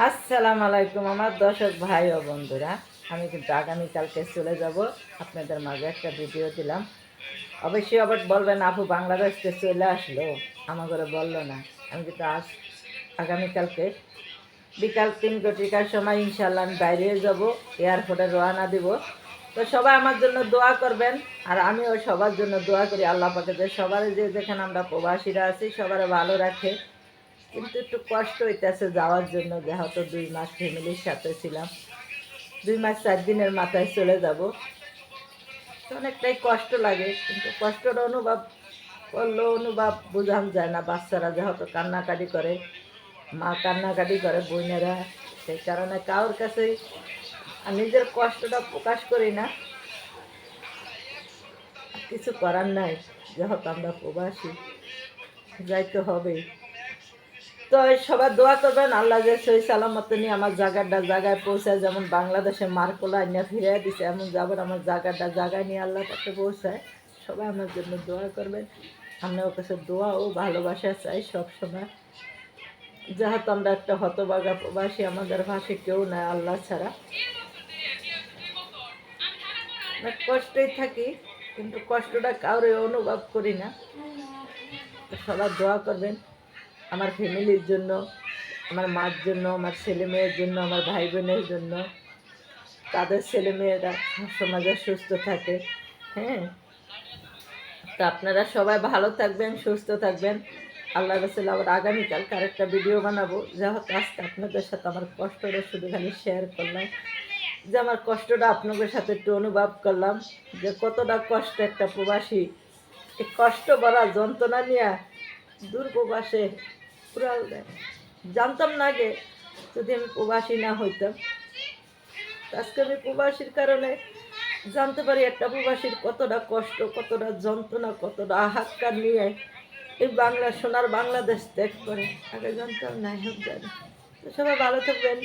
আসসালামু আলাইকুম আমার দর্শক ভাই ও বন্ধুরা। আমি কিন্তু আগামীকালকে চলে যাব, আপনাদের মাঝে একটা ভিডিও দিলাম। অবশ্যই আবার বলবেন আপু বাংলাদেশ থেকে চলে আসলো, আমার ঘরে বললো না। আমি কিন্তু আগামীকালকে বিকাল 3 ঘটিকার সময় ইনশাল্লাহ আমি বাইরে যাব, এয়ারপোর্টে রওনা দিব। তো সবাই আমার জন্য দোয়া করবেন, আর আমিও সবার জন্য দোয়া করি আল্লাহ পাকে যে সবার যে যেখানে আমরা প্রবাসীরা আছি সবার ভালো রাখে। কিন্তু একটু কষ্ট হইতেছে যাওয়ার জন্য, যেহেতু 2 মাস ফ্যামিলির সাথে ছিলাম, 2 মাস 4 দিনের মাথায় চলে যাব। তো অনেকটাই কষ্ট লাগে, কিন্তু কষ্টটা অনুভব করলেও অনুভব বোঝানো যায় না। বাচ্চারা যেহেতু কান্নাকাটি করে, মা কান্নাকাটি করে, বোনেরা, সেই কারণে কারোর কাছেই নিজের কষ্টটা প্রকাশ করি না। কিছু করার নাই, যেহেতু আমরা প্রবাসী, যাইতে হবে। তো সবাই দোয়া করবেন আল্লাহ যে সই সালামত নিয়ে আমার জায়গায় পৌঁছায়। যেমন বাংলাদেশে মার্কোলা আইনা ফিরিয়ে দিছে, এমন যাবার আমার জায়গায় নিয়ে আল্লাহ কাছে পৌঁছায়। সবাই আমার জন্য দোয়া করবেন। আমি ওর কাছে দোয়া ও ভালোবাসা চাই সবসময়। যেহেতু আমরা একটা হতবাগা প্রবাসী, আমাদের ভাষে কেউ নাই আল্লাহ ছাড়া। অনেক কষ্টই থাকি, কিন্তু কষ্টটা কাউরে অনুভব করি না। সবাই দোয়া করবেন আমার ফ্যামিলির জন্য, আমার মার জন্য, আমার ছেলে মেয়ের জন্য, আমার ভাই বোনের জন্য, তাদের ছেলে মেয়েরা সমাজে সুস্থ থাকে। হ্যাঁ, তো আপনারা সবাই ভালো থাকবেন, সুস্থ থাকবেন। আল্লাহ রসুল আবার আগামীকাল আরেকটা ভিডিও বানাবো। যেহেতু আজকে আপনাদের সাথে আমার কষ্টটা শুধু খালি শেয়ার করলাম, যে আমার কষ্টটা আপনাদের সাথে একটু অনুভব করলাম, যে কতটা কষ্ট একটা প্রবাসী এই কষ্ট বলা যন্ত্রণা নিয়ে দূর প্রবাসে উড়াল দেয়। জানতাম না আগে, যদি আমি প্রবাসী না হইতাম। আজকে আমি প্রবাসীর কারণে জানতে পারি একটা প্রবাসীর কতটা কষ্ট, কতটা যন্ত্রণা, কতটা আহাক্কার নিয়ে এই সোনার বাংলাদেশ ত্যাগ করে। আগে জানতাম না, এখন জানি। তো সবাই ভালো থাকবেন।